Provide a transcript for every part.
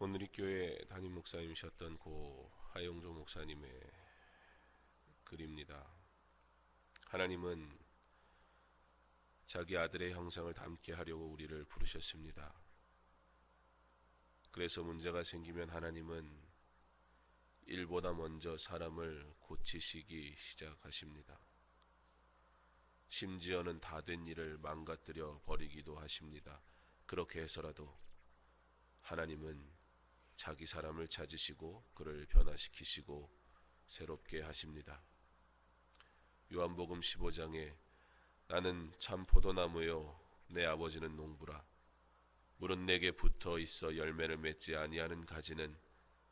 오늘 이 교회 담임 목사님이셨던 고 하영조 목사님의 글입니다. 하나님은 자기 아들의 형상을 닮게 하려고 우리를 부르셨습니다. 그래서 문제가 생기면 하나님은 일보다 먼저 사람을 고치시기 시작하십니다. 심지어는 다 된 일을 망가뜨려 버리기도 하십니다. 그렇게 해서라도 하나님은 자기 사람을 찾으시고 그를 변화시키시고 새롭게 하십니다. 요한복음 15장에 나는 참 포도나무요 내 아버지는 농부라. 물은 내게 붙어 있어 열매를 맺지 아니하는 가지는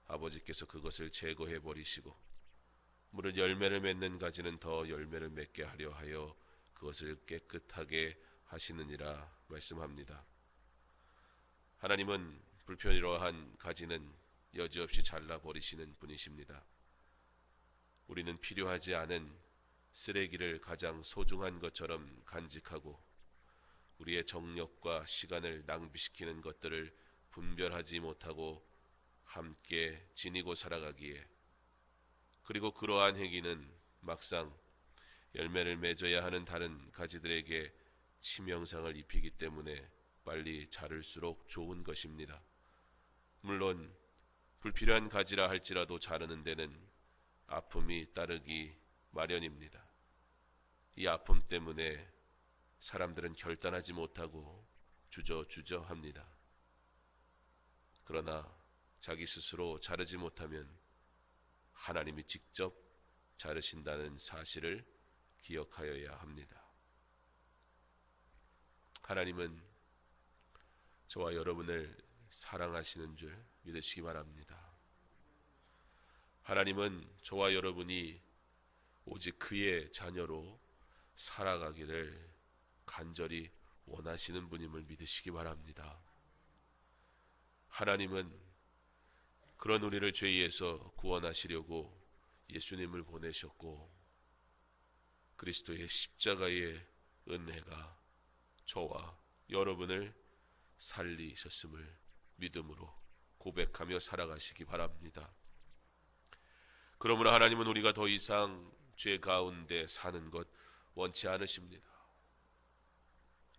아버지께서 그것을 제거해 버리시고 물은 열매를 맺는 가지는 더 열매를 맺게 하려 하여 그것을 깨끗하게 하시느니라 말씀합니다. 하나님은 불편이러한 가지는 여지없이 잘라버리시는 분이십니다. 우리는 필요하지 않은 쓰레기를 가장 소중한 것처럼 간직하고 우리의 정력과 시간을 낭비시키는 것들을 분별하지 못하고 함께 지니고 살아가기에, 그리고 그러한 행위는 막상 열매를 맺어야 하는 다른 가지들에게 치명상을 입히기 때문에 빨리 자를수록 좋은 것입니다. 물론 불필요한 가지라 할지라도 자르는 데는 아픔이 따르기 마련입니다. 이 아픔 때문에 사람들은 결단하지 못하고 주저합니다. 그러나 자기 스스로 자르지 못하면 하나님이 직접 자르신다는 사실을 기억하여야 합니다. 하나님은 저와 여러분을 사랑하시는 줄 믿으시기 바랍니다. 하나님은 저와 여러분이 오직 그의 자녀로 살아가기를 간절히 원하시는 분임을 믿으시기 바랍니다. 하나님은 그런 우리를 죄에서 구원하시려고 예수님을 보내셨고, 그리스도의 십자가의 은혜가 저와 여러분을 살리셨음을 믿음으로 고백하며 살아가시기 바랍니다. 그러므로 하나님은 우리가 더 이상 죄 가운데 사는 것 원치 않으십니다.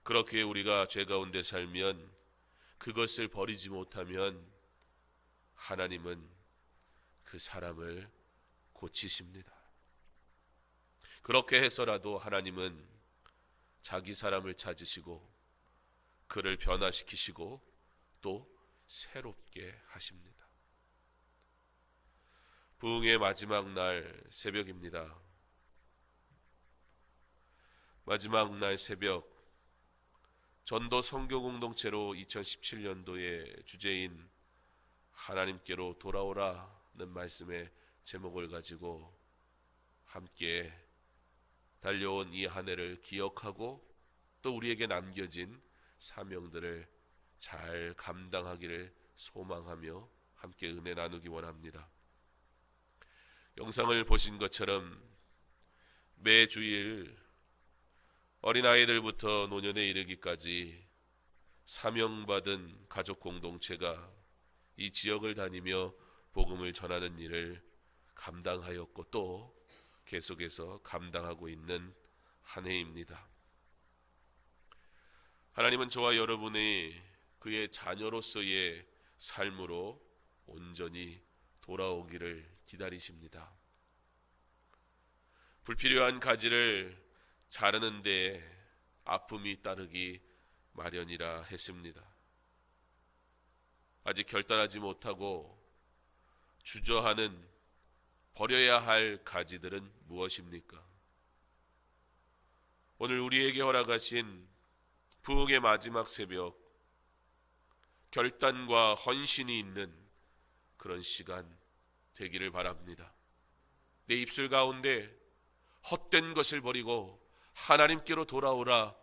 그렇게 우리가 죄 가운데 살면, 그것을 버리지 못하면 하나님은 그 사람을 고치십니다. 그렇게 해서라도 하나님은 자기 사람을 찾으시고 그를 변화시키시고 또 새롭게 하십니다. 부흥의 마지막 날 새벽입니다. 마지막 날 새벽, 전도 선교 공동체로 2017년도의 주제인 하나님께로 돌아오라는 말씀의 제목을 가지고 함께 달려온 이 한 해를 기억하고 또 우리에게 남겨진 사명들을 잘 감당하기를 소망하며 함께 은혜 나누기 원합니다. 영상을 보신 것처럼 매 주일 어린아이들부터 노년에 이르기까지 사명받은 가족 공동체가 이 지역을 다니며 복음을 전하는 일을 감당하였고 또 계속해서 감당하고 있는 한 해입니다. 하나님은 저와 여러분이 그의 자녀로서의 삶으로 온전히 돌아오기를 기다리십니다. 불필요한 가지를 자르는 데 아픔이 따르기 마련이라 했습니다. 아직 결단하지 못하고 주저하는 버려야 할 가지들은 무엇입니까? 오늘 우리에게 허락하신 부흥의 마지막 새벽, 결단과 헌신이 있는 그런 시간 되기를 바랍니다. 내 입술 가운데 헛된 것을 버리고 하나님께로 돌아오라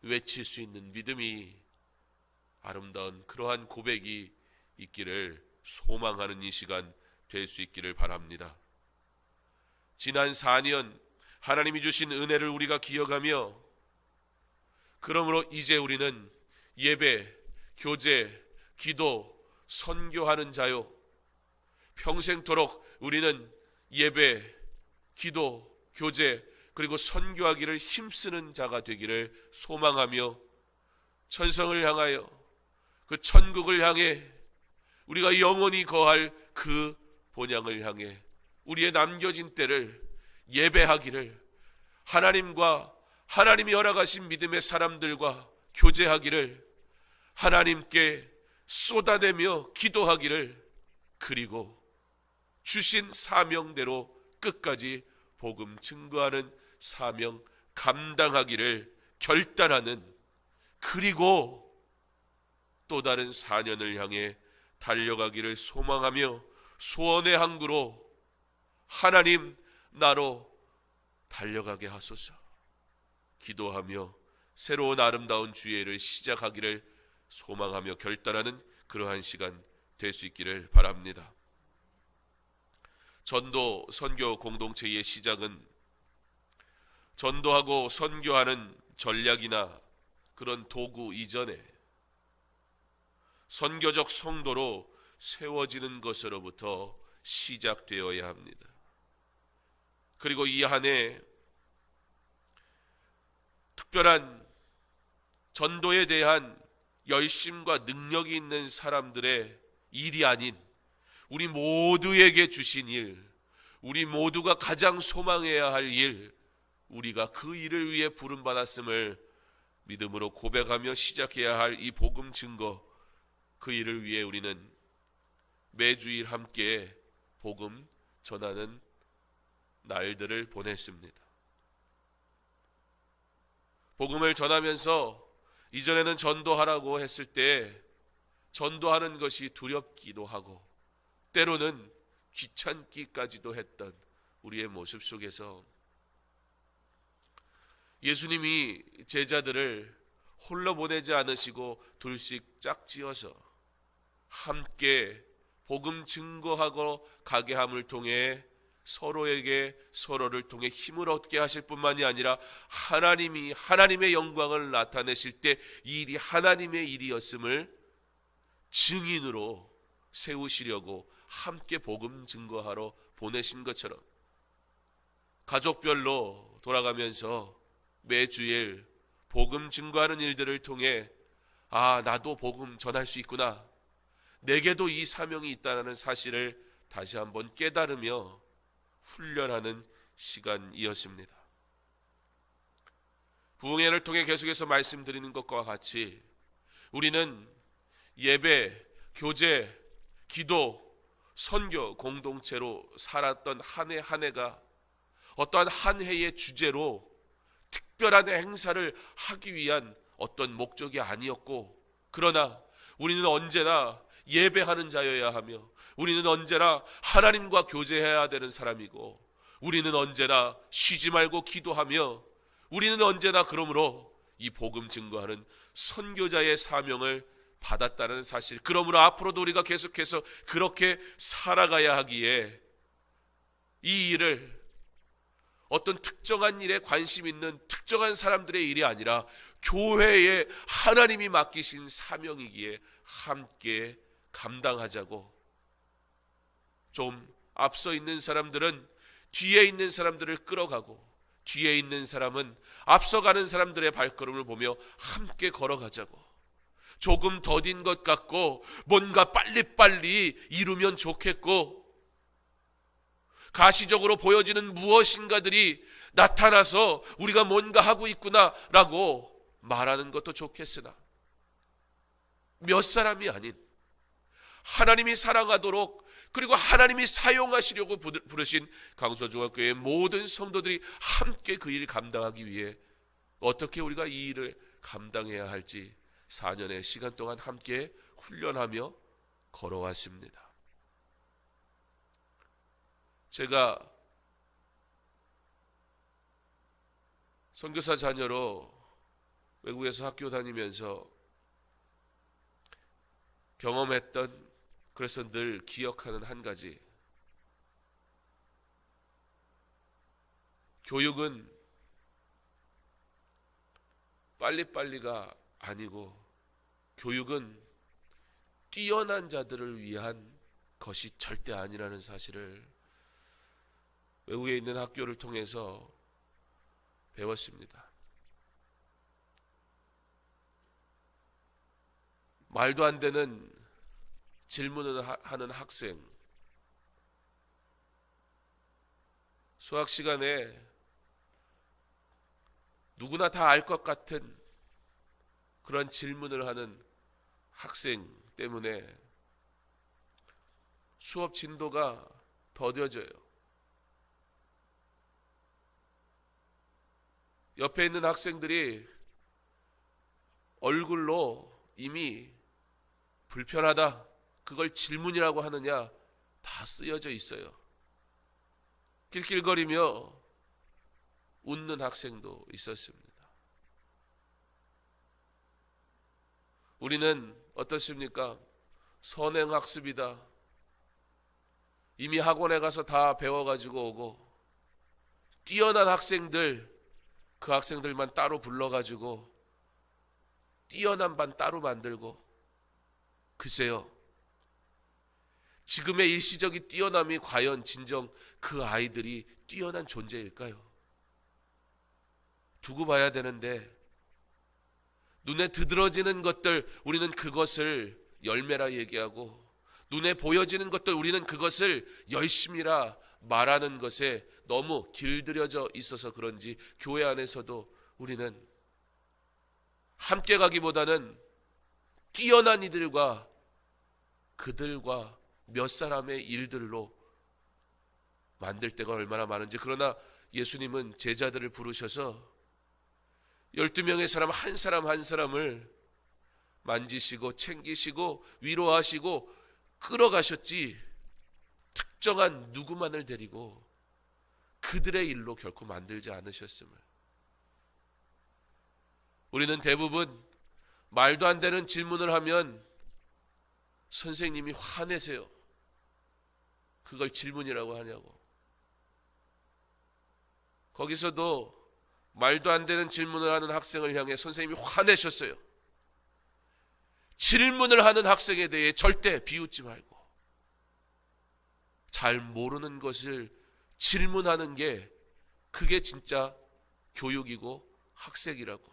외칠 수 있는 믿음이, 아름다운 그러한 고백이 있기를 소망하는 이 시간 될 수 있기를 바랍니다. 지난 4년 하나님이 주신 은혜를 우리가 기억하며, 그러므로 이제 우리는 예배, 교제, 기도, 선교하는 자요, 평생토록 우리는 예배, 기도, 교제 그리고 선교하기를 힘쓰는 자가 되기를 소망하며 천성을 향하여 그 천국을 향해 우리가 영원히 거할 그 본향을 향해 우리의 남겨진 때를 예배하기를, 하나님과 하나님이 허락하신 믿음의 사람들과 교제하기를, 하나님께 쏟아내며 기도하기를, 그리고 주신 사명대로 끝까지 복음 증거하는 사명 감당하기를 결단하는, 그리고 또 다른 4년을 향해 달려가기를 소망하며 소원의 항구로 하나님 나로 달려가게 하소서 기도하며 새로운 아름다운 주의를 시작하기를 소망하며 결단하는 그러한 시간 될 수 있기를 바랍니다. 전도 선교 공동체의 시작은 전도하고 선교하는 전략이나 그런 도구 이전에 선교적 성도로 세워지는 것으로부터 시작되어야 합니다. 그리고 이 한 해 특별한 전도에 대한 열심과 능력이 있는 사람들의 일이 아닌 우리 모두에게 주신 일, 우리 모두가 가장 소망해야 할 일, 우리가 그 일을 위해 부름받았음을 믿음으로 고백하며 시작해야 할 이 복음 증거, 그 일을 위해 우리는 매주일 함께 복음 전하는 날들을 보냈습니다. 복음을 전하면서 이전에는 전도하라고 했을 때 전도하는 것이 두렵기도 하고 때로는 귀찮기까지도 했던 우리의 모습 속에서 예수님이 제자들을 홀로 보내지 않으시고 둘씩 짝지어서 함께 복음 증거하고 가게 함을 통해 서로에게 서로를 통해 힘을 얻게 하실 뿐만이 아니라 하나님이 하나님의 영광을 나타내실 때 이 일이 하나님의 일이었음을 증인으로 세우시려고 함께 복음 증거하러 보내신 것처럼 가족별로 돌아가면서 매주일 복음 증거하는 일들을 통해 나도 복음 전할 수 있구나, 내게도 이 사명이 있다는 사실을 다시 한번 깨달으며 훈련하는 시간이었습니다. 부흥회를 통해 계속해서 말씀드리는 것과 같이 우리는 예배, 교제, 기도, 선교 공동체로 살았던 한 해 한 해가 어떠한 한 해의 주제로 특별한 행사를 하기 위한 어떤 목적이 아니었고, 그러나 우리는 언제나 예배하는 자여야 하며 우리는 언제나 하나님과 교제해야 되는 사람이고 우리는 언제나 쉬지 말고 기도하며 우리는 언제나 그러므로 이 복음 증거하는 선교자의 사명을 받았다는 사실, 그러므로 앞으로도 우리가 계속해서 그렇게 살아가야 하기에 이 일을 어떤 특정한 일에 관심 있는 특정한 사람들의 일이 아니라 교회에 하나님이 맡기신 사명이기에 함께 감당하자고, 좀 앞서 있는 사람들은 뒤에 있는 사람들을 끌어가고 뒤에 있는 사람은 앞서가는 사람들의 발걸음을 보며 함께 걸어가자고, 조금 더딘 것 같고 뭔가 빨리빨리 이루면 좋겠고 가시적으로 보여지는 무엇인가들이 나타나서 우리가 뭔가 하고 있구나라고 말하는 것도 좋겠으나 몇 사람이 아닌 하나님이 사랑하도록 그리고 하나님이 사용하시려고 부르신 강서중학교의 모든 성도들이 함께 그 일을 감당하기 위해 어떻게 우리가 이 일을 감당해야 할지 4년의 시간 동안 함께 훈련하며 걸어왔습니다. 제가 선교사 자녀로 외국에서 학교 다니면서 경험했던, 그래서 늘 기억하는 한 가지, 교육은 빨리빨리가 아니고 교육은 뛰어난 자들을 위한 것이 절대 아니라는 사실을 외국에 있는 학교를 통해서 배웠습니다. 말도 안 되는 질문을 하는 학생, 수학 시간에 누구나 다 알 것 같은 그런 질문을 하는 학생 때문에 수업 진도가 더뎌져요. 옆에 있는 학생들이 얼굴로 이미 불편하다, 그걸 질문이라고 하느냐 다 쓰여져 있어요. 낄낄거리며 웃는 학생도 있었습니다. 우리는 어떻습니까? 선행학습이다. 이미 학원에 가서 다 배워가지고 오고, 뛰어난 학생들, 그 학생들만 따로 불러가지고 뛰어난 반 따로 만들고, 글쎄요, 지금의 일시적인 뛰어남이 과연 진정 그 아이들이 뛰어난 존재일까요? 두고 봐야 되는데, 눈에 드러지는 것들 우리는 그것을 열매라 얘기하고, 눈에 보여지는 것들 우리는 그것을 열심이라 말하는 것에 너무 길들여져 있어서 그런지 교회 안에서도 우리는 함께 가기보다는 뛰어난 이들과 그들과 몇 사람의 일들로 만들 때가 얼마나 많은지. 그러나 예수님은 제자들을 부르셔서 12명의 사람 한 사람 한 사람을 만지시고 챙기시고 위로하시고 끌어가셨지, 특정한 누구만을 데리고 그들의 일로 결코 만들지 않으셨음을. 우리는 대부분 말도 안 되는 질문을 하면 선생님이 화내세요. 그걸 질문이라고 하냐고. 거기서도 말도 안 되는 질문을 하는 학생을 향해 선생님이 화내셨어요. 질문을 하는 학생에 대해 절대 비웃지 말고, 잘 모르는 것을 질문하는 게 그게 진짜 교육이고 학생이라고.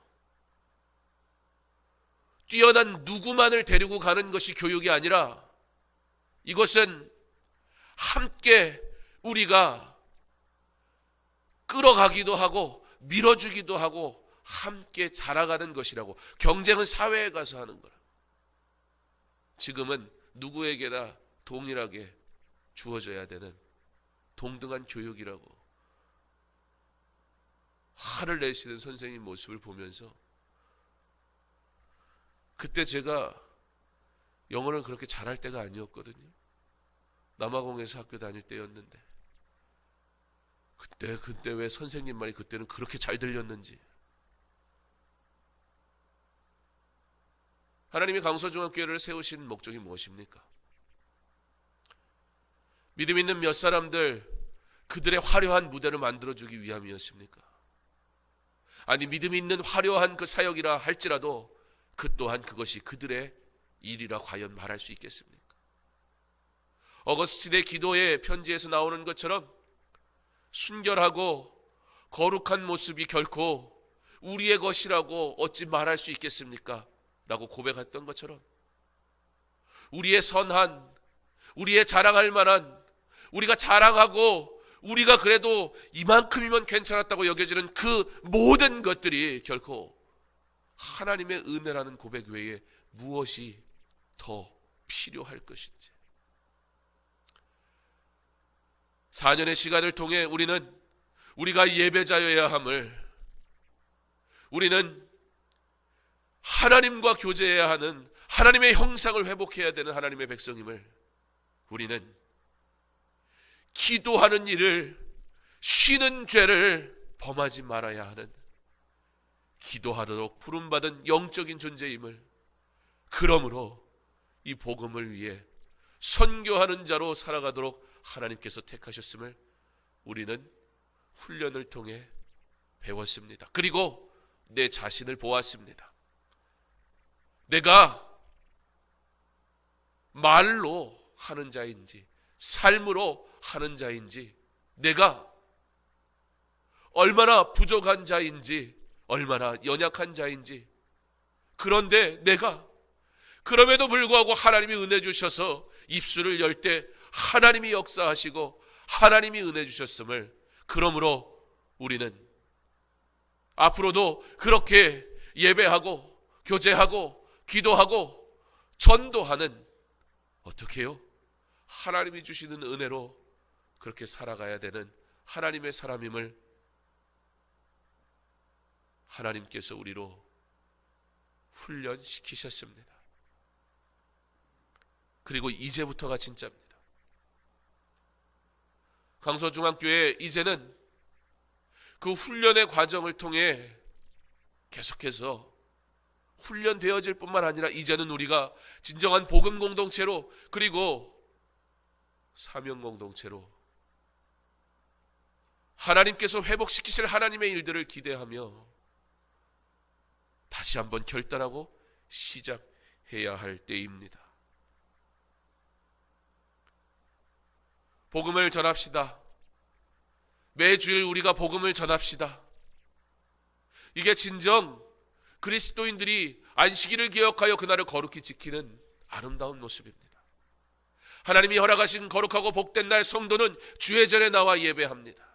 뛰어난 누구만을 데리고 가는 것이 교육이 아니라, 이것은 함께 우리가 끌어가기도 하고 밀어주기도 하고 함께 자라가는 것이라고. 경쟁은 사회에 가서 하는 거라. 지금은 누구에게나 동일하게 주어져야 되는 동등한 교육이라고. 화를 내시는 선생님 모습을 보면서, 그때 제가 영어를 그렇게 잘할 때가 아니었거든요. 남아공에서 학교 다닐 때였는데, 그때 왜 선생님 말이 그때는 그렇게 잘 들렸는지. 하나님이 강서중앙교회를 세우신 목적이 무엇입니까? 믿음 있는 몇 사람들, 그들의 화려한 무대를 만들어주기 위함이었습니까? 아니, 믿음 있는 화려한 그 사역이라 할지라도 그 또한 그것이 그들의 일이라 과연 말할 수 있겠습니까? 어거스틴의 기도의 편지에서 나오는 것처럼 순결하고 거룩한 모습이 결코 우리의 것이라고 어찌 말할 수 있겠습니까? 라고 고백했던 것처럼, 우리의 선한, 우리의 자랑할 만한, 우리가 자랑하고 우리가 그래도 이만큼이면 괜찮았다고 여겨지는 그 모든 것들이 결코 하나님의 은혜라는 고백 외에 무엇이 더 필요할 것인지. 4년의 시간을 통해 우리가 예배자여야 함을, 우리는 하나님과 교제해야 하는, 하나님의 형상을 회복해야 되는 하나님의 백성임을, 우리는 기도하는 일을, 쉬는 죄를 범하지 말아야 하는, 기도하도록 부름받은 영적인 존재임을, 그러므로 이 복음을 위해 선교하는 자로 살아가도록 하나님께서 택하셨음을 우리는 훈련을 통해 배웠습니다. 그리고 내 자신을 보았습니다. 내가 말로 하는 자인지 삶으로 하는 자인지, 내가 얼마나 부족한 자인지, 얼마나 연약한 자인지, 그런데 내가 그럼에도 불구하고 하나님이 은혜 주셔서 입술을 열 때 하나님이 역사하시고 하나님이 은혜 주셨음을, 그러므로 우리는 앞으로도 그렇게 예배하고 교제하고 기도하고 전도하는, 어떻게 해요? 하나님이 주시는 은혜로 그렇게 살아가야 되는 하나님의 사람임을 하나님께서 우리로 훈련시키셨습니다. 그리고 이제부터가 진짜입니다. 강서중앙교회 이제는 그 훈련의 과정을 통해 계속해서 훈련되어질 뿐만 아니라 이제는 우리가 진정한 복음 공동체로, 그리고 사명 공동체로 하나님께서 회복시키실 하나님의 일들을 기대하며 다시 한번 결단하고 시작해야 할 때입니다. 복음을 전합시다. 매주일 우리가 복음을 전합시다. 이게 진정 그리스도인들이 안식일을 기억하여 그날을 거룩히 지키는 아름다운 모습입니다. 하나님이 허락하신 거룩하고 복된 날 성도는 주의 전에 나와 예배합니다.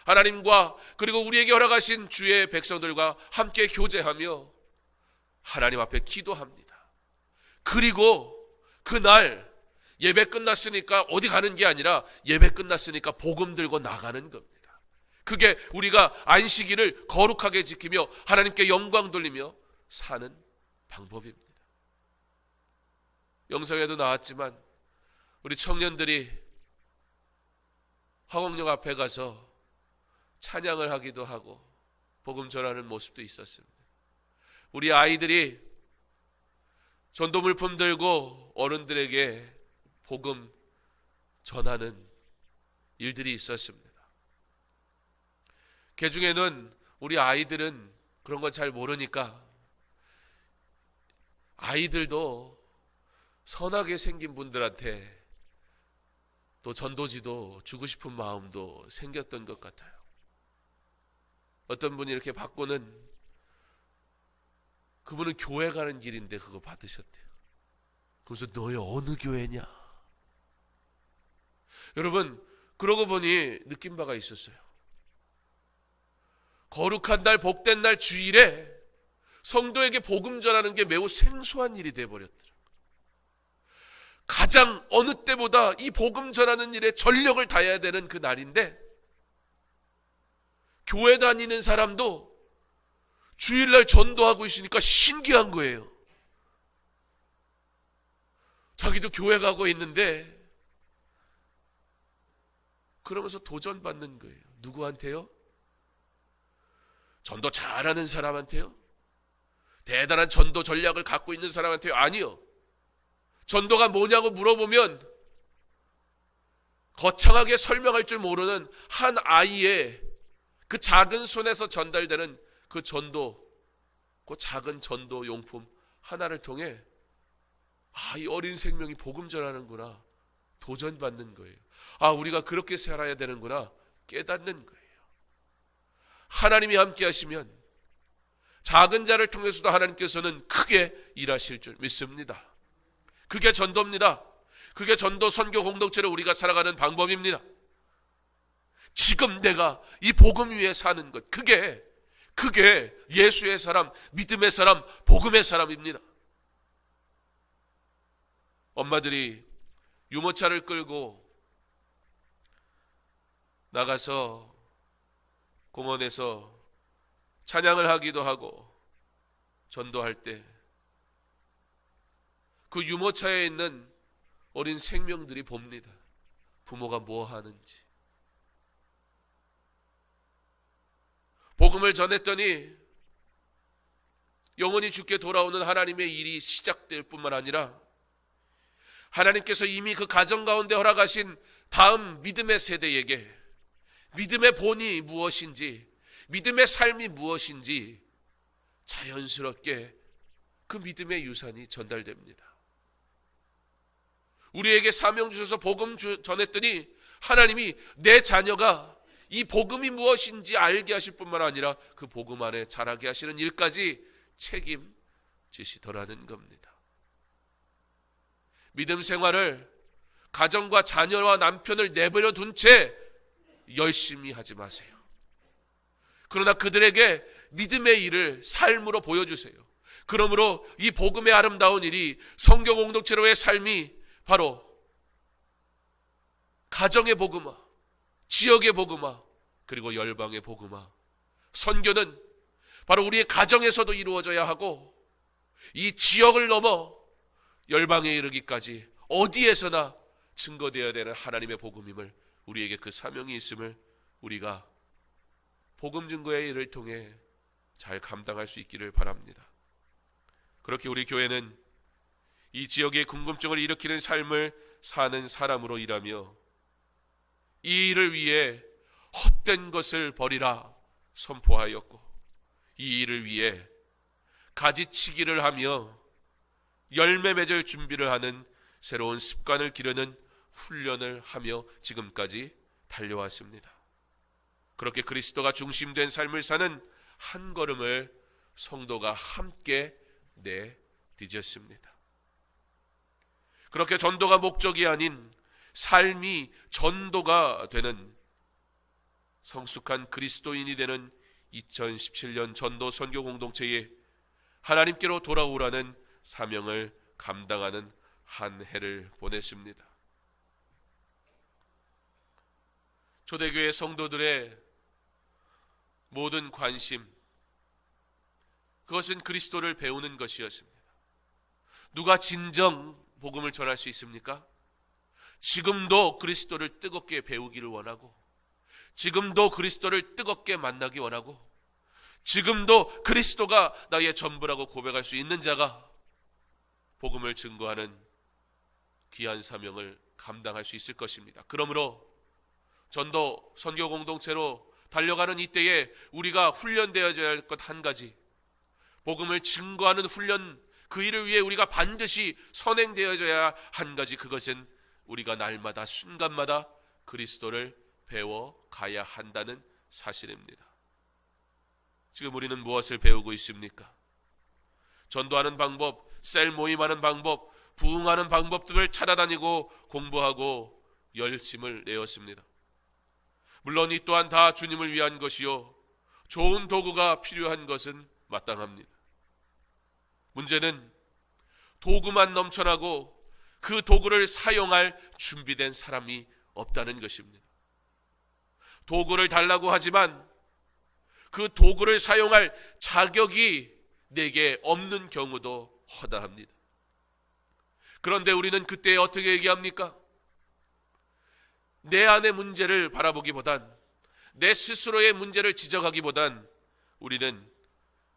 하나님과 그리고 우리에게 허락하신 주의 백성들과 함께 교제하며 하나님 앞에 기도합니다. 그리고 그날 예배 끝났으니까 어디 가는 게 아니라 예배 끝났으니까 복음 들고 나가는 겁니다. 그게 우리가 안식일을 거룩하게 지키며 하나님께 영광 돌리며 사는 방법입니다. 영상에도 나왔지만 우리 청년들이 화곡역 앞에 가서 찬양을 하기도 하고 복음 전하는 모습도 있었습니다. 우리 아이들이 전도물품 들고 어른들에게 복음 전하는 일들이 있었습니다. 그 중에는 우리 아이들은 그런 거 잘 모르니까 아이들도 선하게 생긴 분들한테 또 전도지도 주고 싶은 마음도 생겼던 것 같아요. 어떤 분이 이렇게 받고는, 그분은 교회 가는 길인데 그거 받으셨대요. 그래서 너희 어느 교회냐? 여러분, 그러고 보니 느낀 바가 있었어요. 거룩한 날, 복된 날 주일에 성도에게 복음 전하는 게 매우 생소한 일이 되어버렸더라고요. 가장 어느 때보다 이 복음 전하는 일에 전력을 다해야 되는 그 날인데, 교회 다니는 사람도 주일날 전도하고 있으니까 신기한 거예요. 자기도 교회 가고 있는데 그러면서 도전받는 거예요. 누구한테요? 전도 잘하는 사람한테요? 대단한 전도 전략을 갖고 있는 사람한테요? 아니요. 전도가 뭐냐고 물어보면 거창하게 설명할 줄 모르는 한 아이의 그 작은 손에서 전달되는 그 전도, 그 작은 전도 용품 하나를 통해 이 어린 생명이 복음 전하는구나 도전받는 거예요. 우리가 그렇게 살아야 되는구나 깨닫는 거예요. 하나님이 함께 하시면 작은 자를 통해서도 하나님께서는 크게 일하실 줄 믿습니다. 그게 전도입니다. 그게 전도 선교 공동체로 우리가 살아가는 방법입니다. 지금 내가 이 복음 위에 사는 것, 그게 예수의 사람, 믿음의 사람, 복음의 사람입니다. 엄마들이 유모차를 끌고 나가서 공원에서 찬양을 하기도 하고 전도할 때 그 유모차에 있는 어린 생명들이 봅니다. 부모가 뭐 하는지. 복음을 전했더니 영원히 주께 돌아오는 하나님의 일이 시작될 뿐만 아니라 하나님께서 이미 그 가정 가운데 허락하신 다음 믿음의 세대에게 믿음의 본이 무엇인지, 믿음의 삶이 무엇인지 자연스럽게 그 믿음의 유산이 전달됩니다. 우리에게 사명 주셔서 복음 전했더니 하나님이 내 자녀가 이 복음이 무엇인지 알게 하실 뿐만 아니라 그 복음 안에 자라게 하시는 일까지 책임지시더라는 겁니다. 믿음 생활을 가정과 자녀와 남편을 내버려 둔 채 열심히 하지 마세요. 그러나 그들에게 믿음의 일을 삶으로 보여주세요. 그러므로 이 복음의 아름다운 일이 성교 공동체로의 삶이 바로 가정의 복음화, 지역의 복음화, 그리고 열방의 복음화. 선교는 바로 우리의 가정에서도 이루어져야 하고 이 지역을 넘어 열방에 이르기까지 어디에서나 증거되어야 되는 하나님의 복음임을, 우리에게 그 사명이 있음을 우리가 복음 증거의 일을 통해 잘 감당할 수 있기를 바랍니다. 그렇게 우리 교회는 이 지역의 궁금증을 일으키는 삶을 사는 사람으로 일하며 이 일을 위해 헛된 것을 버리라 선포하였고, 이 일을 위해 가지치기를 하며 열매 맺을 준비를 하는 새로운 습관을 기르는 훈련을 하며 지금까지 달려왔습니다. 그렇게 그리스도가 중심된 삶을 사는 한 걸음을 성도가 함께 내디뎠습니다. 그렇게 전도가 목적이 아닌 삶이 전도가 되는 성숙한 그리스도인이 되는 2017년 전도 선교 공동체에 하나님께로 돌아오라는 사명을 감당하는 한 해를 보냈습니다. 초대교회 성도들의 모든 관심, 그것은 그리스도를 배우는 것이었습니다. 누가 진정 복음을 전할 수 있습니까? 지금도 그리스도를 뜨겁게 배우기를 원하고, 지금도 그리스도를 뜨겁게 만나기 원하고, 지금도 그리스도가 나의 전부라고 고백할 수 있는 자가 복음을 증거하는 귀한 사명을 감당할 수 있을 것입니다. 그러므로 전도 선교 공동체로 달려가는 이때에 우리가 훈련되어져야 할 것 한 가지, 복음을 증거하는 훈련, 그 일을 위해 우리가 반드시 선행되어져야 한 가지, 그것은 우리가 날마다 순간마다 그리스도를 배워가야 한다는 사실입니다. 지금 우리는 무엇을 배우고 있습니까? 전도하는 방법, 셀 모임하는 방법, 부흥하는 방법들을 찾아다니고 공부하고 열심을 내었습니다. 물론 이 또한 다 주님을 위한 것이요, 좋은 도구가 필요한 것은 마땅합니다. 문제는 도구만 넘쳐나고 그 도구를 사용할 준비된 사람이 없다는 것입니다. 도구를 달라고 하지만 그 도구를 사용할 자격이 내게 없는 경우도 허다합니다. 그런데 우리는 그때 어떻게 얘기합니까? 내 안의 문제를 바라보기보단, 내 스스로의 문제를 지적하기보단 우리는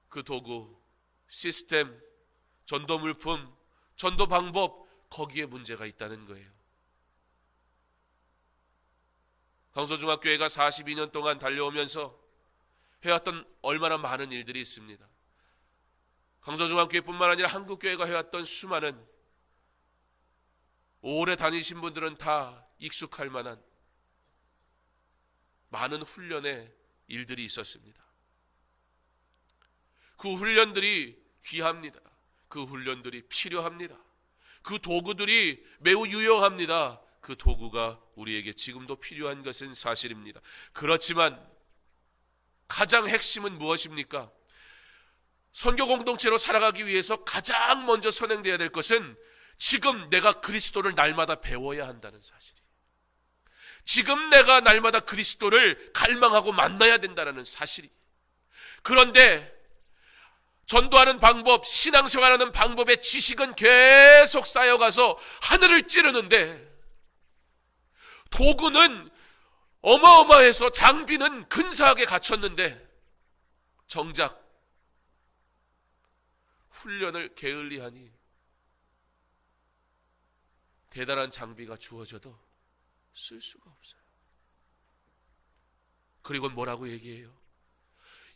그 도구, 시스템, 전도 물품, 전도 방법, 거기에 문제가 있다는 거예요. 강서중학교회가 42년 동안 달려오면서 해왔던 얼마나 많은 일들이 있습니다. 강서중학교회뿐만 아니라 한국교회가 해왔던 수많은, 오래 다니신 분들은 다 익숙할 만한 많은 훈련의 일들이 있었습니다. 그 훈련들이 귀합니다. 그 훈련들이 필요합니다. 그 도구들이 매우 유용합니다. 그 도구가 우리에게 지금도 필요한 것은 사실입니다. 그렇지만 가장 핵심은 무엇입니까? 선교 공동체로 살아가기 위해서 가장 먼저 선행되어야 될 것은 지금 내가 그리스도를 날마다 배워야 한다는 사실이에요. 지금 내가 날마다 그리스도를 갈망하고 만나야 된다는 사실이. 그런데 전도하는 방법, 신앙생활하는 방법의 지식은 계속 쌓여가서 하늘을 찌르는데, 도구는 어마어마해서 장비는 근사하게 갖췄는데 정작 훈련을 게을리하니 대단한 장비가 주어져도 쓸 수가 없어요. 그리고 뭐라고 얘기해요?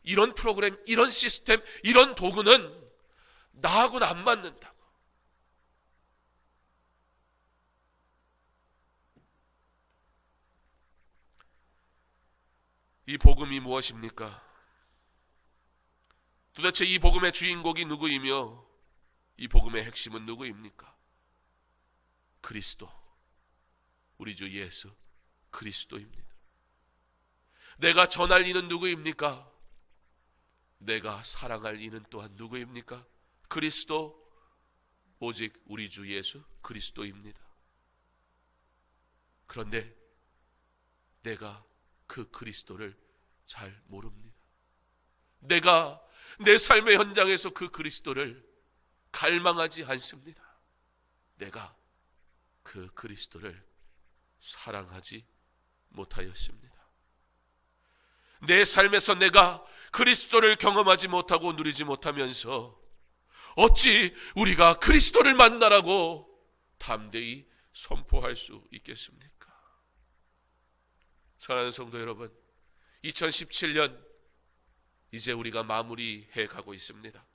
이런 프로그램, 이런 시스템, 이런 도구는 나하고는 안 맞는다고. 이 복음이 무엇입니까? 도대체 이 복음의 주인공이 누구이며 이 복음의 핵심은 누구입니까? 그리스도, 우리 주 예수 그리스도입니다. 내가 전할 이는 누구입니까? 내가 사랑할 이는 또한 누구입니까? 그리스도, 오직 우리 주 예수 그리스도입니다. 그런데 내가 그 그리스도를 잘 모릅니다. 내가 내 삶의 현장에서 그 그리스도를 갈망하지 않습니다. 내가 그 그리스도를 사랑하지 못하였습니다. 내 삶에서 내가 그리스도를 경험하지 못하고 누리지 못하면서 어찌 우리가 그리스도를 만나라고 담대히 선포할 수 있겠습니까? 사랑하는 성도 여러분, 2017년 이제 우리가 마무리해 가고 있습니다.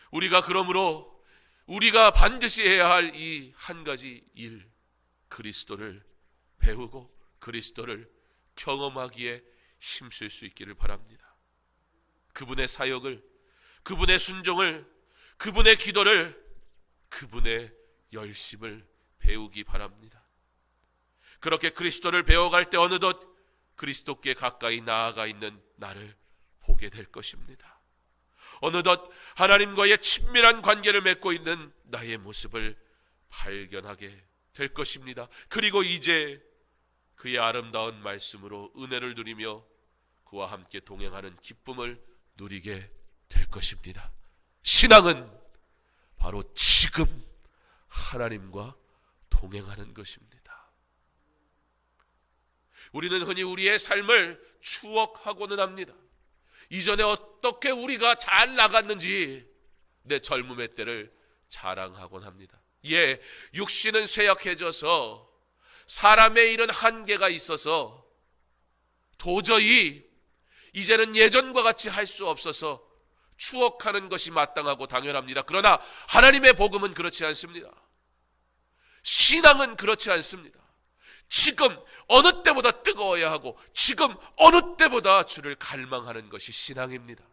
우리가 그러므로 우리가 반드시 해야 할 이 한 가지 일, 그리스도를 배우고 그리스도를 경험하기에 힘쓸 수 있기를 바랍니다. 그분의 사역을, 그분의 순종을, 그분의 기도를, 그분의 열심을 배우기 바랍니다. 그렇게 그리스도를 배워갈 때 어느덧 그리스도께 가까이 나아가 있는 나를 보게 될 것입니다. 어느덧 하나님과의 친밀한 관계를 맺고 있는 나의 모습을 발견하게 될 것입니다. 그리고 이제 그의 아름다운 말씀으로 은혜를 누리며 그와 함께 동행하는 기쁨을 누리게 될 것입니다. 신앙은 바로 지금 하나님과 동행하는 것입니다. 우리는 흔히 우리의 삶을 추억하고는 합니다. 이전에 어떻게 우리가 잘 나갔는지 내 젊음의 때를 자랑하곤 합니다. 예, 육신은 쇠약해져서 사람의 일은 한계가 있어서 도저히 이제는 예전과 같이 할 수 없어서 추억하는 것이 마땅하고 당연합니다. 그러나 하나님의 복음은 그렇지 않습니다. 신앙은 그렇지 않습니다. 지금 어느 때보다 뜨거워야 하고 지금 어느 때보다 주를 갈망하는 것이 신앙입니다.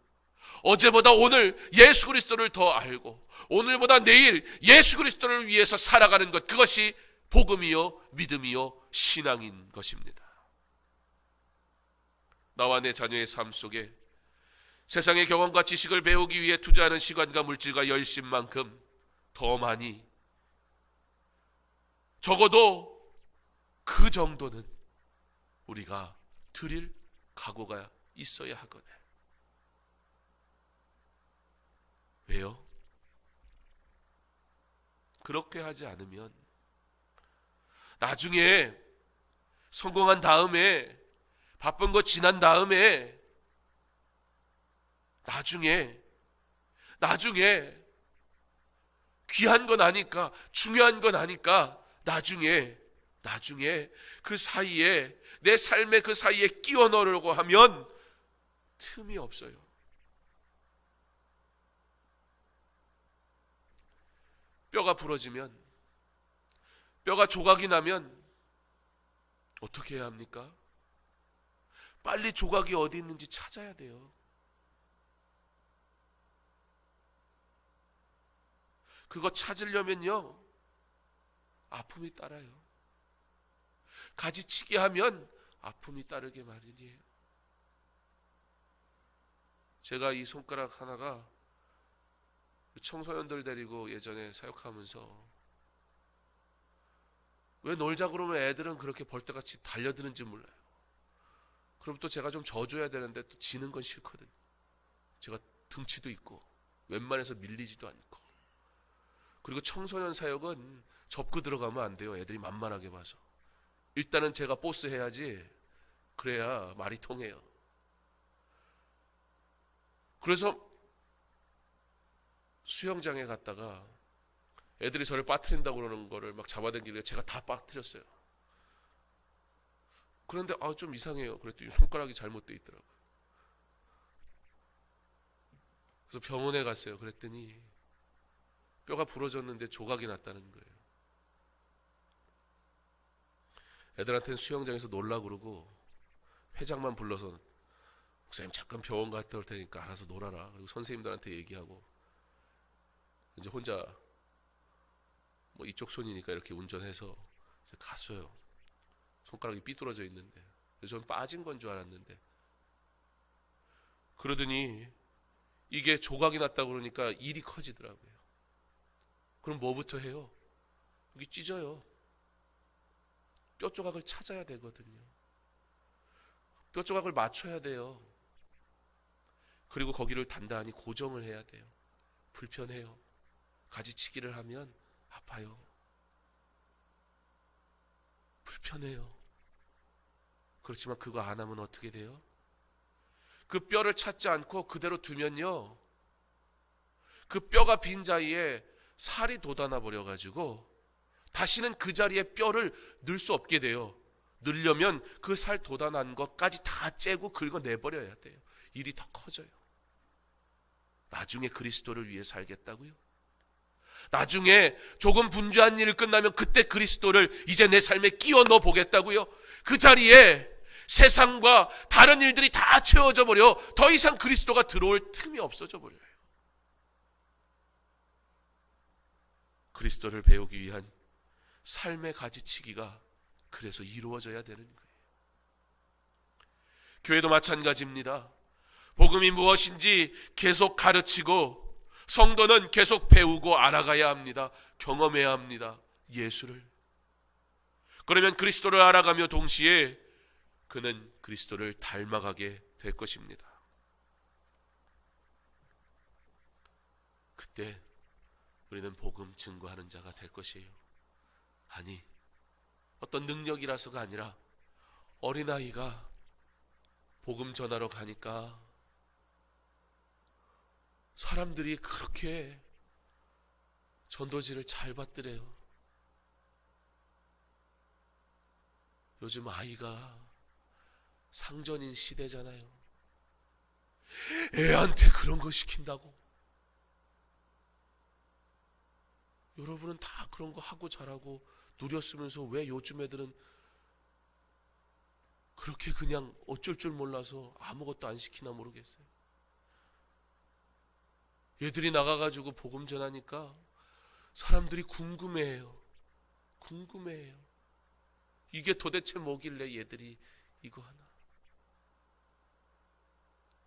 어제보다 오늘 예수 그리스도를 더 알고 오늘보다 내일 예수 그리스도를 위해서 살아가는 것, 그것이 복음이요 믿음이요 신앙인 것입니다. 나와 내 자녀의 삶 속에 세상의 경험과 지식을 배우기 위해 투자하는 시간과 물질과 열심만큼 더 많이, 적어도 그 정도는 우리가 드릴 각오가 있어야 하거늘. 왜요? 그렇게 하지 않으면 나중에 성공한 다음에, 바쁜 거 지난 다음에, 나중에 귀한 건 아니까, 중요한 건 아니까 나중에 그 사이에, 내 삶의 그 사이에 끼워 넣으려고 하면 틈이 없어요. 뼈가 부러지면, 뼈가 조각이 나면 어떻게 해야 합니까? 빨리 조각이 어디 있는지 찾아야 돼요. 그거 찾으려면요, 아픔이 따라요. 가지치기 하면 아픔이 따르게 마련이에요. 제가 이 손가락 하나가 청소년들 데리고 예전에 사역하면서, 왜 놀자 그러면 애들은 그렇게 벌떼같이 달려드는지 몰라요. 그럼 또 제가 좀 져줘야 되는데 또 지는 건 싫거든요. 제가 등치도 있고 웬만해서 밀리지도 않고. 그리고 청소년 사역은 접고 들어가면 안 돼요. 애들이 만만하게 봐서. 일단은 제가 보스 해야지, 그래야 말이 통해요. 그래서 수영장에 갔다가 애들이 저를 빠뜨린다고 그러는 거를 막 잡아당기길래 제가 다 빠뜨렸어요. 그런데 좀 이상해요. 그랬더니 손가락이 잘못되어 있더라고요. 그래서 병원에 갔어요. 그랬더니 뼈가 부러졌는데 조각이 났다는 거예요. 애들한테는 수영장에서 놀라 그러고 회장만 불러서 목사님 잠깐 병원 갔다 올 테니까 알아서 놀아라. 그리고 선생님들한테 얘기하고 이제 혼자 뭐 이쪽 손이니까 이렇게 운전해서 이제 갔어요. 손가락이 삐뚤어져 있는데. 그래서 저는 빠진 건 줄 알았는데, 그러더니 이게 조각이 났다고 그러니까 일이 커지더라고요. 그럼 뭐부터 해요? 여기 찢어요. 뼈 조각을 찾아야 되거든요. 뼈 조각을 맞춰야 돼요. 그리고 거기를 단단히 고정을 해야 돼요. 불편해요. 가지치기를 하면 아파요. 불편해요. 그렇지만 그거 안 하면 어떻게 돼요? 그 뼈를 찾지 않고 그대로 두면요, 그 뼈가 빈 자리에 살이 돋아나 버려가지고 다시는 그 자리에 뼈를 넣을 수 없게 돼요. 넣으려면 그 살 돋아난 것까지 다 째고 긁어내버려야 돼요. 일이 더 커져요. 나중에 그리스도를 위해 살겠다고요? 나중에 조금 분주한 일을 끝나면 그때 그리스도를 이제 내 삶에 끼워 넣어 보겠다고요? 그 자리에 세상과 다른 일들이 다 채워져 버려 더 이상 그리스도가 들어올 틈이 없어져 버려요. 그리스도를 배우기 위한 삶의 가지치기가 그래서 이루어져야 되는 거예요. 교회도 마찬가지입니다. 복음이 무엇인지 계속 가르치고 성도는 계속 배우고 알아가야 합니다. 경험해야 합니다. 예수를. 그러면 그리스도를 알아가며 동시에 그는 그리스도를 닮아가게 될 것입니다. 그때 우리는 복음 증거하는 자가 될 것이에요. 아니, 어떤 능력이라서가 아니라 어린아이가 복음 전하러 가니까 사람들이 그렇게 전도지를 잘 받더래요. 요즘 아이가 상전인 시대잖아요. 애한테 그런 거 시킨다고. 여러분은 다 그런 거 하고 자라고 누렸으면서 왜 요즘 애들은 그렇게 그냥 어쩔 줄 몰라서 아무것도 안 시키나 모르겠어요. 얘들이 나가가지고 복음 전하니까 사람들이 궁금해해요. 궁금해해요. 이게 도대체 뭐길래 얘들이 이거 하나.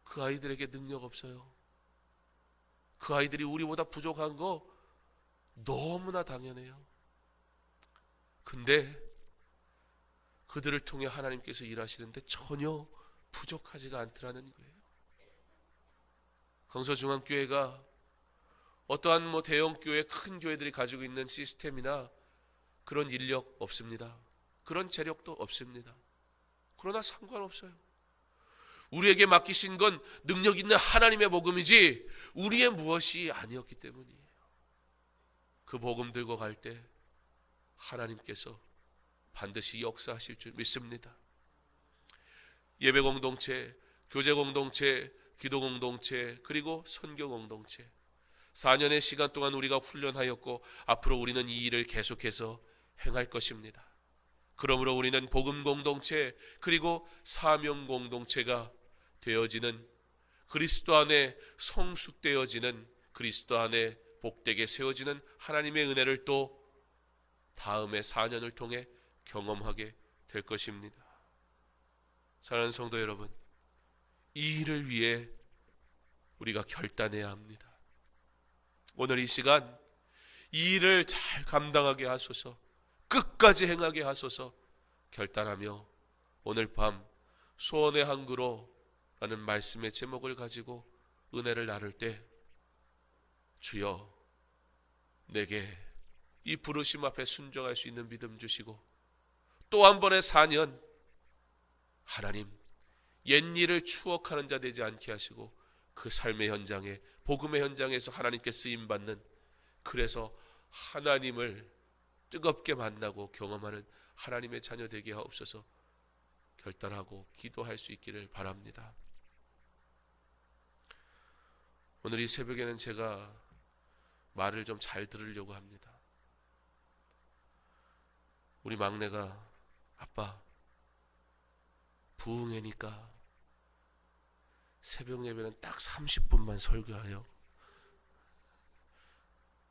그 아이들에게 능력 없어요. 그 아이들이 우리보다 부족한 거 너무나 당연해요. 근데 그들을 통해 하나님께서 일하시는데 전혀 부족하지가 않더라는 거예요. 강서중앙교회가 어떠한 대형 교회, 큰 교회들이 가지고 있는 시스템이나 그런 인력 없습니다. 그런 재력도 없습니다. 그러나 상관없어요. 우리에게 맡기신 건 능력 있는 하나님의 복음이지 우리의 무엇이 아니었기 때문이에요. 그 복음 들고 갈 때 하나님께서 반드시 역사하실 줄 믿습니다. 예배 공동체, 교제 공동체, 기도 공동체, 그리고 선교 공동체, 4년의 시간 동안 우리가 훈련하였고 앞으로 우리는 이 일을 계속해서 행할 것입니다. 그러므로 우리는 복음 공동체 그리고 사명 공동체가 되어지는, 그리스도 안에 성숙되어지는, 그리스도 안에 복되게 세워지는 하나님의 은혜를 또 다음의 4년을 통해 경험하게 될 것입니다. 사랑하는 성도 여러분, 이 일을 위해 우리가 결단해야 합니다. 오늘 이 시간 이 일을 잘 감당하게 하소서, 끝까지 행하게 하소서 결단하며 오늘 밤 소원의 항구로라는 말씀의 제목을 가지고 은혜를 나눌 때, 주여 내게 이 부르심 앞에 순종할 수 있는 믿음 주시고 또 한 번의 4년 하나님 옛일을 추억하는 자 되지 않게 하시고 그 삶의 현장에, 복음의 현장에서 하나님께 쓰임받는, 그래서 하나님을 뜨겁게 만나고 경험하는 하나님의 자녀 되게 하옵소서 결단하고 기도할 수 있기를 바랍니다. 오늘 이 새벽에는 제가 말을 좀 잘 들으려고 합니다. 우리 막내가 아빠 부흥회니까 새벽 예배는 딱 30분만 설교하여.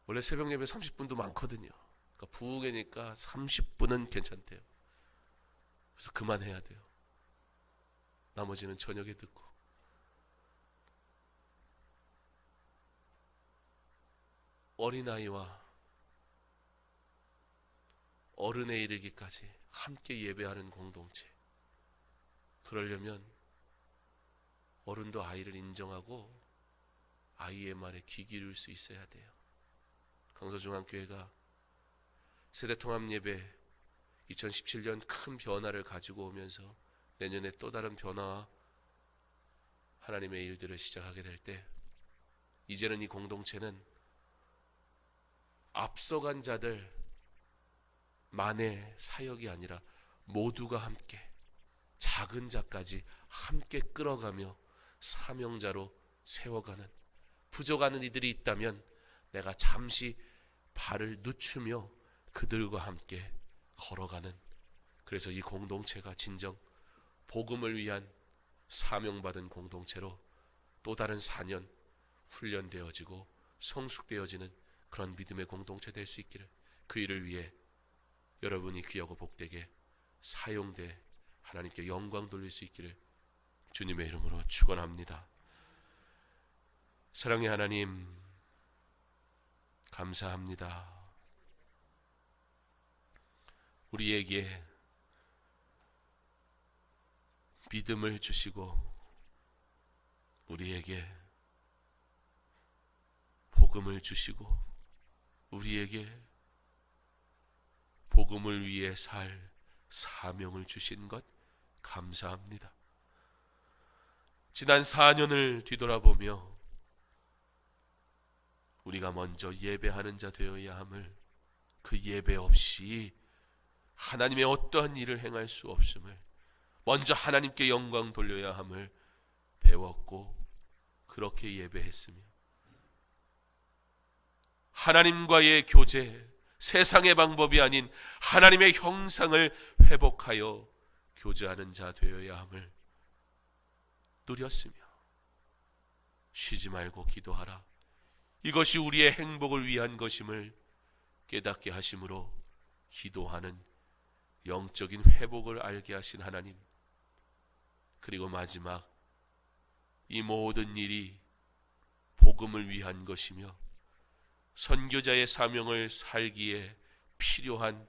원래 새벽 예배 30분도 많거든요. 그러니까 부흥회니까 30분은 괜찮대요. 그래서 그만해야 돼요. 나머지는 저녁에 듣고. 어린아이와 어른에 이르기까지 함께 예배하는 공동체. 그러려면 어른도 아이를 인정하고 아이의 말에 귀 기울일 수 있어야 돼요. 강서중앙교회가 세대통합예배 2017년 큰 변화를 가지고 오면서 내년에 또 다른 변화와 하나님의 일들을 시작하게 될 때, 이제는 이 공동체는 앞서간 자들 만의 사역이 아니라 모두가 함께, 작은 자까지 함께 끌어가며 사명자로 세워가는, 부족하는 이들이 있다면 내가 잠시 발을 늦추며 그들과 함께 걸어가는, 그래서 이 공동체가 진정 복음을 위한 사명받은 공동체로 또 다른 4년 훈련되어지고 성숙되어지는 그런 믿음의 공동체 될 수 있기를, 그 일을 위해 여러분이 귀하고 복되게 사용돼 하나님께 영광 돌릴 수 있기를 주님의 이름으로 축원합니다. 사랑의 하나님, 감사합니다. 우리에게 믿음을 주시고 우리에게 복음을 주시고 우리에게 복음을 위해 살 사명을 주신 것 감사합니다. 지난 4년을 뒤돌아보며 우리가 먼저 예배하는 자 되어야 함을, 그 예배 없이 하나님의 어떠한 일을 행할 수 없음을, 먼저 하나님께 영광 돌려야 함을 배웠고 그렇게 예배했으며, 하나님과의 교제, 세상의 방법이 아닌 하나님의 형상을 회복하여 교제하는 자 되어야 함을 누렸으며, 쉬지 말고 기도하라, 이것이 우리의 행복을 위한 것임을 깨닫게 하심으로 기도하는 영적인 회복을 알게 하신 하나님, 그리고 마지막 이 모든 일이 복음을 위한 것이며 선교자의 사명을 살기에 필요한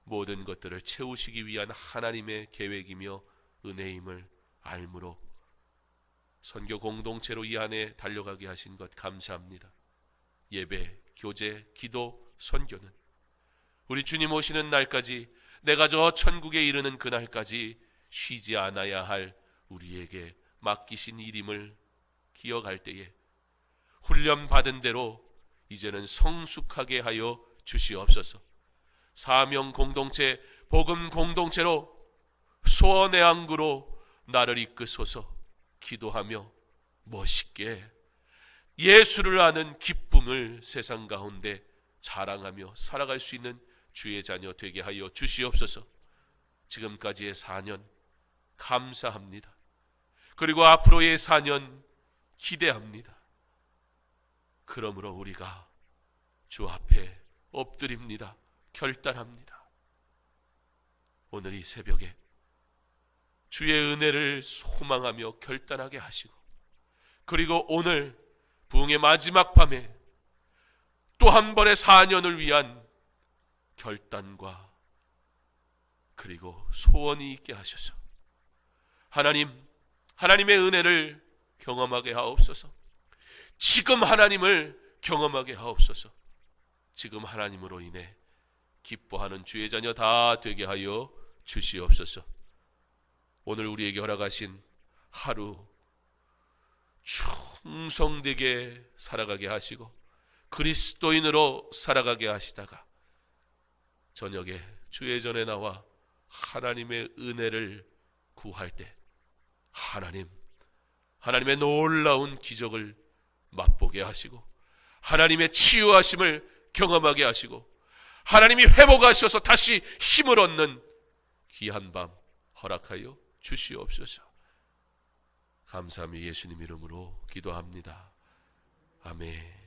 모든 것들을 채우시기 위한 하나님의 계획이며 은혜임을 알므로 선교 공동체로 이 안에 달려가게 하신 것 감사합니다. 예배, 교제, 기도, 선교는 우리 주님 오시는 날까지, 내가 저 천국에 이르는 그날까지 쉬지 않아야 할 우리에게 맡기신 일임을 기억할 때에 훈련받은 대로 이제는 성숙하게 하여 주시옵소서. 사명 공동체, 복음 공동체로, 소원의 항구로 나를 이끄소서. 기도하며 멋있게 예수를 아는 기쁨을 세상 가운데 자랑하며 살아갈 수 있는 주의 자녀 되게 하여 주시옵소서. 지금까지의 4년 감사합니다. 그리고 앞으로의 4년 기대합니다. 그러므로 우리가 주 앞에 엎드립니다. 결단합니다. 오늘 이 새벽에 주의 은혜를 소망하며 결단하게 하시고, 그리고 오늘 부흥의 마지막 밤에 또 한 번의 4년을 위한 결단과 그리고 소원이 있게 하셔서 하나님의 은혜를 경험하게 하옵소서. 지금 하나님을 경험하게 하옵소서. 지금 하나님으로 인해 기뻐하는 주의 자녀 다 되게 하여 주시옵소서. 오늘 우리에게 허락하신 하루 충성되게 살아가게 하시고 그리스도인으로 살아가게 하시다가 저녁에 주의 전에 나와 하나님의 은혜를 구할 때 하나님의 놀라운 기적을 맛보게 하시고 하나님의 치유하심을 경험하게 하시고 하나님이 회복하셔서 다시 힘을 얻는 귀한 밤 허락하여 주시옵소서. 감사함이 예수님 이름으로 기도합니다. 아멘.